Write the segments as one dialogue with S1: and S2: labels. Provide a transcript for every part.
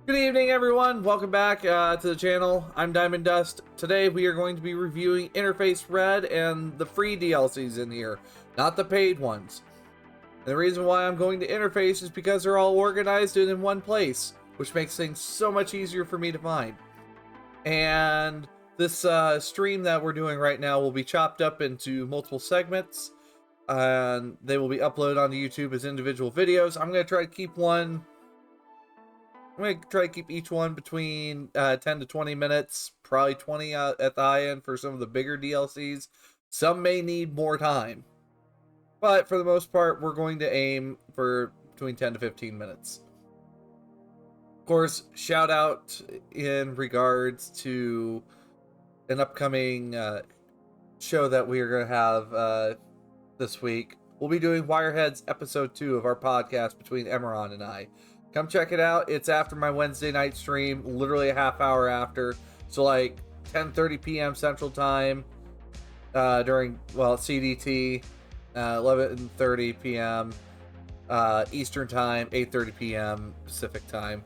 S1: Good evening, everyone. Welcome back to the channel. I'm Diamond Dust. Today we are going to be reviewing Interface Red and the free DLCs in here, not the paid ones. And the reason why I'm going to Interface is because they're all organized and in one place, which makes things so much easier for me to find. And this stream that we're doing right now will be chopped up into multiple segments, and they will be uploaded onto YouTube as individual videos. I'm going to try to keep each one between 10 to 20 minutes, probably 20 at the high end for some of the bigger DLCs. Some may need more time, but for the most part, we're going to aim for between 10 to 15 minutes. Of course, shout out in regards to an upcoming show that we are going to have this week. We'll be doing Wirehead's episode 2 of our podcast between Emeron and I. Come check it out. It's after my Wednesday night stream, literally a half hour after. So like 10:30 p.m. Central Time during, CDT, 11:30 p.m. Eastern Time, 8:30 p.m. Pacific Time.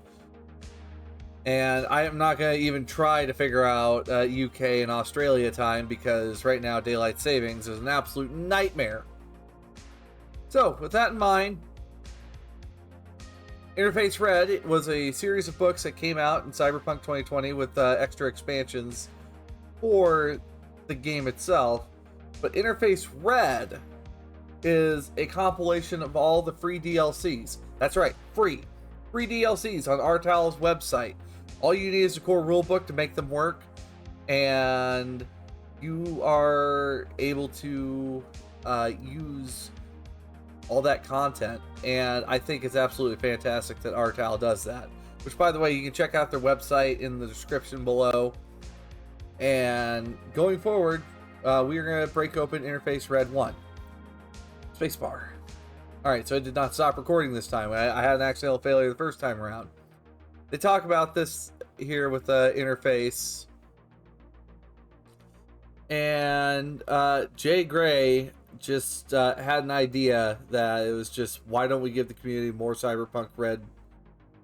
S1: And I am not going to even try to figure out UK and Australia time because right now daylight savings is an absolute nightmare. So with that in mind, Interface Red was a series of books that came out in Cyberpunk 2020 with extra expansions for the game itself. But Interface Red is a compilation of all the free DLCs. That's right, free DLCs on Artal's website. All you need is a core rulebook to make them work, and you are able to use all that content, and I think it's absolutely fantastic that Artal does that. Which, by the way, you can check out their website in the description below. And going forward, we are going to break open Interface Red 1. Spacebar. Alright, so I did not stop recording this time. I had an accidental failure the first time around. They talk about this here with the interface. And Jay Gray just had an idea that it was just, why don't we give the community more Cyberpunk Red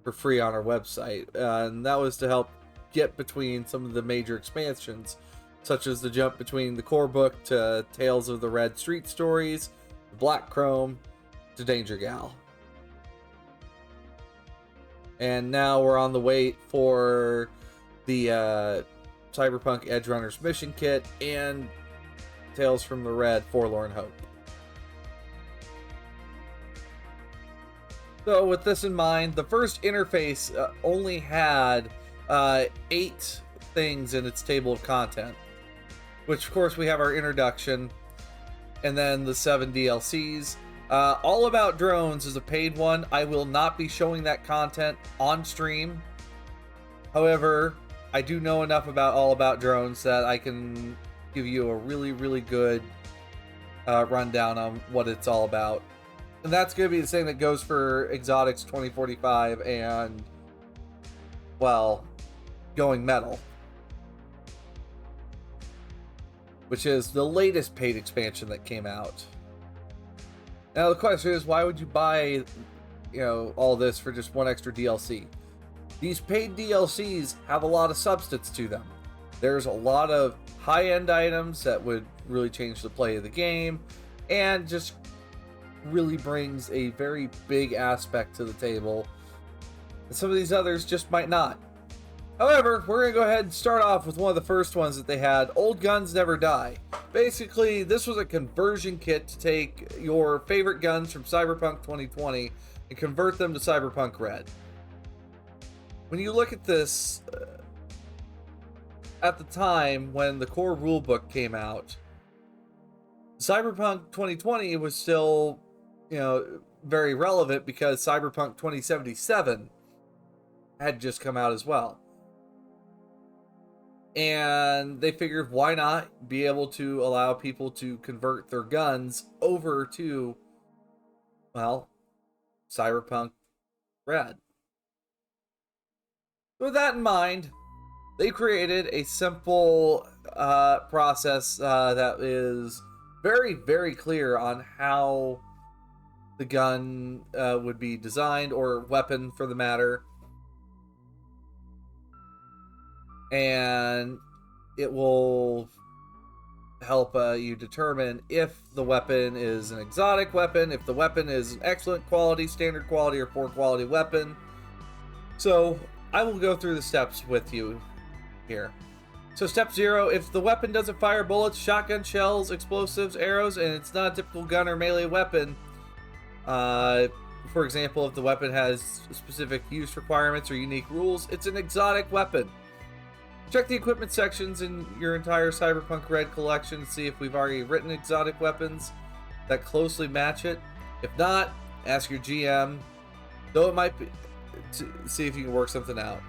S1: for free on our website? And that was to help get between some of the major expansions, such as the jump between the core book to Tales of the Red Street Stories, Black Chrome to Danger Gal. And now we're on the wait for the Cyberpunk Edgerunners Mission Kit and Tales from the Red Forlorn Hope. So with this in mind, the first interface only had 8 things in its table of content, which of course we have our introduction and then the 7 DLCs. All About Drones is a paid one. I will not be showing that content on stream. However, I do know enough about All About Drones that I can give you a really good rundown on what it's all about. And that's going to be the same that goes for Exotics 2045 and, well, Going Metal, which is the latest paid expansion that came out. Now the question is, why would you buy, all this for just one extra DLC? These paid DLCs have a lot of substance to them. There's a lot of high-end items that would really change the play of the game, and just really brings a very big aspect to the table. And some of these others just might not. However, we're going to go ahead and start off with one of the first ones that they had, Old Guns Never Die. Basically, this was a conversion kit to take your favorite guns from Cyberpunk 2020 and convert them to Cyberpunk Red. When you look at this, at the time when the core rulebook came out, Cyberpunk 2020 was still, very relevant because Cyberpunk 2077 had just come out as well. And they figured, why not be able to allow people to convert their guns over to, Cyberpunk Red. With that in mind, they created a simple process that is very clear on how the gun would be designed, or weapon for the matter. and it will help you determine if the weapon is an exotic weapon, if the weapon is an excellent quality, standard quality, or poor quality weapon. So I will go through the steps with you here. So step 0, if the weapon doesn't fire bullets, shotgun shells, explosives, arrows, and it's not a typical gun or melee weapon, for example, if the weapon has specific use requirements or unique rules, it's an exotic weapon. Check the equipment sections in your entire Cyberpunk RED collection to see if we've already written exotic weapons that closely match it. If not, ask your GM, though it might be, to see if you can work something out.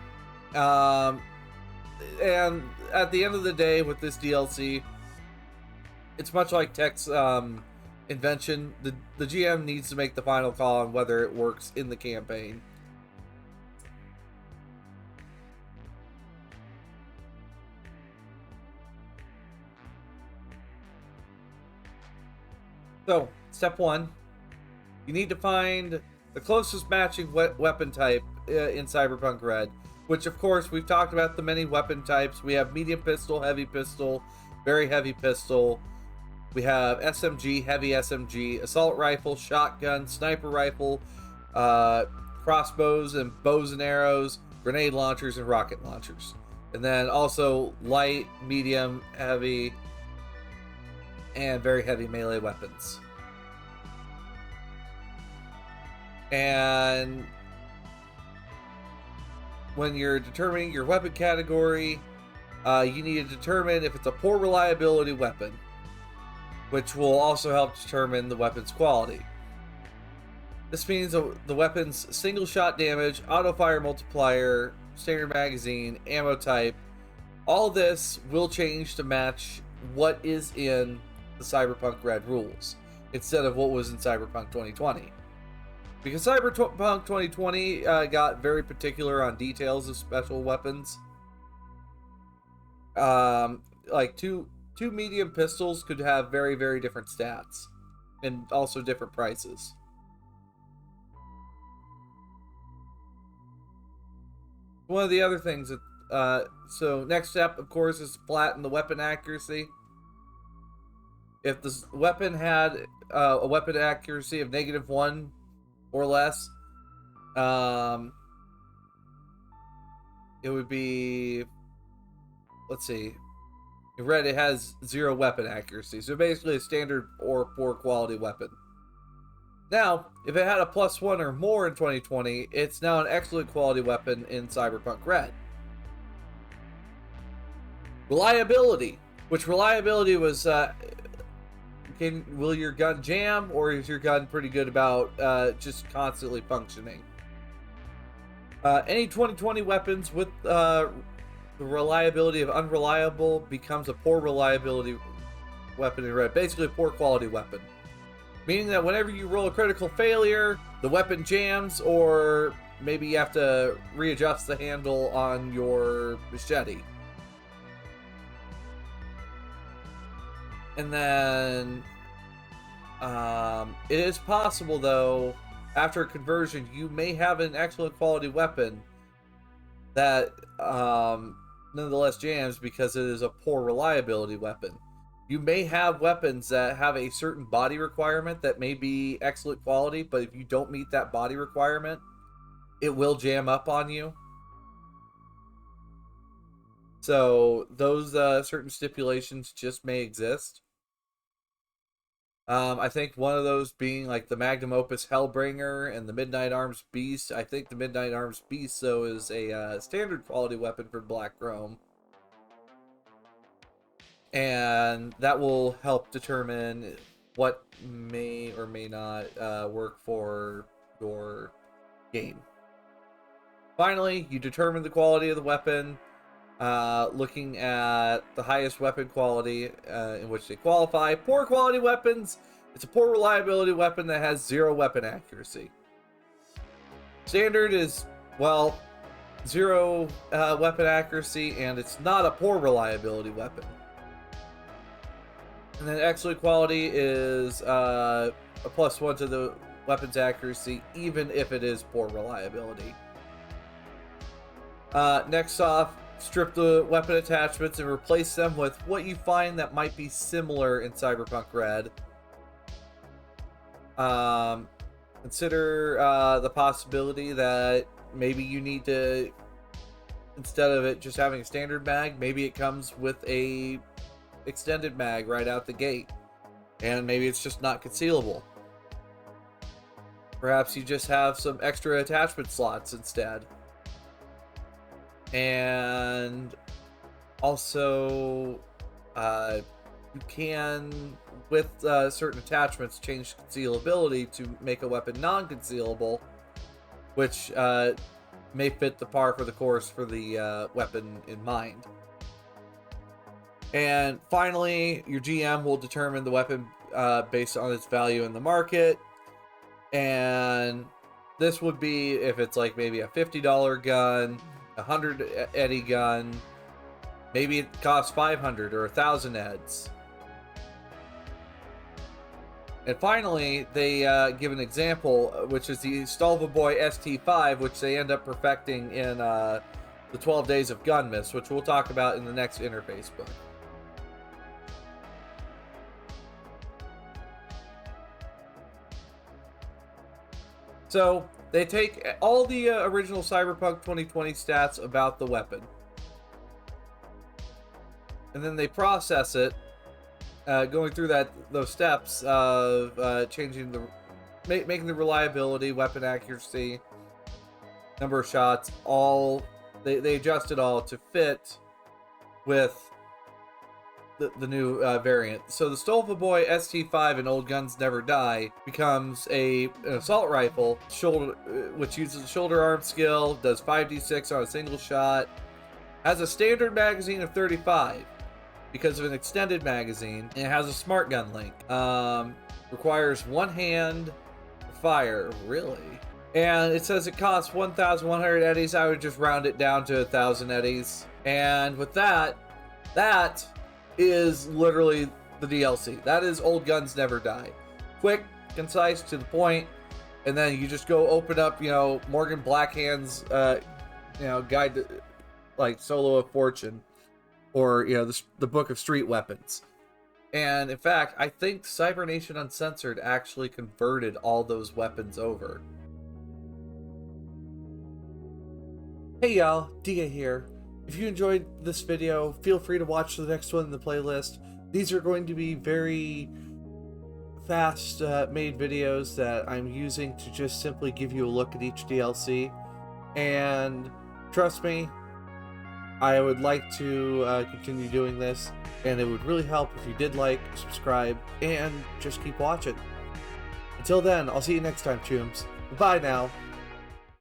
S1: And at the end of the day, with this DLC, it's much like Tech's invention. The GM needs to make the final call on whether it works in the campaign. So, step 1, you need to find the closest matching weapon type in Cyberpunk RED, which of course we've talked about the many weapon types. We have medium pistol, heavy pistol, very heavy pistol. We have SMG, heavy SMG, assault rifle, shotgun, sniper rifle, crossbows and bows and arrows, grenade launchers, and rocket launchers. And then also light, medium, heavy, and very heavy melee weapons. And when you're determining your weapon category, you need to determine if it's a poor reliability weapon, which will also help determine the weapon's quality. This means the weapon's single shot damage, auto fire multiplier, standard magazine, ammo type, all this will change to match what is in the Cyberpunk RED rules instead of what was in Cyberpunk 2020. Because Cyberpunk 2020 got very particular on details of special weapons. Like two medium pistols could have very, very different stats and also different prices. One of the other things that so next step, of course, is to flatten the weapon accuracy. If the weapon had a weapon accuracy of -1 or less, it would be, let's see, in RED it has 0 weapon accuracy, so basically a standard or poor quality weapon. Now, if it had a +1 or more in 2020, it's now an excellent quality weapon in Cyberpunk RED. Reliability, which reliability was will your gun jam, or is your gun pretty good about just constantly functioning? Any 2020 weapons with the reliability of unreliable becomes a poor reliability weapon in RED. Basically a poor quality weapon. Meaning that whenever you roll a critical failure, the weapon jams, or maybe you have to readjust the handle on your machete. And then it is possible, though, after conversion, you may have an excellent quality weapon that nonetheless jams because it is a poor reliability weapon. You may have weapons that have a certain body requirement that may be excellent quality, but if you don't meet that body requirement, it will jam up on you. So those certain stipulations just may exist. I think one of those being like the Magnum Opus Hellbringer and the Midnight Arms Beast. I think the Midnight Arms Beast, though, is a standard quality weapon for Black Chrome. And that will help determine what may or may not work for your game. Finally, you determine the quality of the weapon, looking at the highest weapon quality in which they qualify. Poor quality weapons, it's a poor reliability weapon that has 0 weapon accuracy. Standard is, well, 0 weapon accuracy, and it's not a poor reliability weapon. And then excellent quality is a +1 to the weapon's accuracy, even if it is poor reliability. Next off, strip the weapon attachments and replace them with what you find that might be similar in Cyberpunk RED. Consider the possibility that maybe you need to, instead of it just having a standard mag, maybe it comes with a extended mag right out the gate, and maybe it's just not concealable. Perhaps you just have some extra attachment slots instead. And also, you can, with certain attachments, change concealability to make a weapon non-concealable, which may fit the par for the course for the weapon in mind. And finally, your GM will determine the weapon based on its value in the market. And this would be if it's like maybe a $50 gun, 100 eddy gun, maybe it costs 500 or 1,000 eds. And finally, they give an example, which is the Stolvaboy ST5, which they end up perfecting in the 12 Days of Gunmas, which we'll talk about in the next interface book. So they take all the original Cyberpunk 2020 stats about the weapon, and then they process it, going through those steps of changing making the reliability, weapon accuracy, number of shots, all they adjust it all to fit with the new variant. So the Stolvaboy ST5 in Old Guns Never Die becomes an assault rifle, which uses a shoulder arm skill, does 5d6 on a single shot, has a standard magazine of 35 because of an extended magazine, and it has a smart gun link. Requires one hand fire, really. And it says it costs 1,100 eddies. I would just round it down to 1,000 eddies. And with that is literally the DLC. That is Old Guns Never Die. Quick, concise, to the point, and then you just go open up, Morgan Blackhand's, guide to, like, Solo of Fortune, or, the Book of Street Weapons. And in fact, I think Cybernation Uncensored actually converted all those weapons over. Hey y'all, Dia here. If you enjoyed this video, feel free to watch the next one in the playlist. These are going to be very fast made videos that I'm using to just simply give you a look at each DLC. And trust me, I would like to continue doing this, and it would really help if you did like, subscribe, and just keep watching. Until then, I'll see you next time, Chooms. Bye now.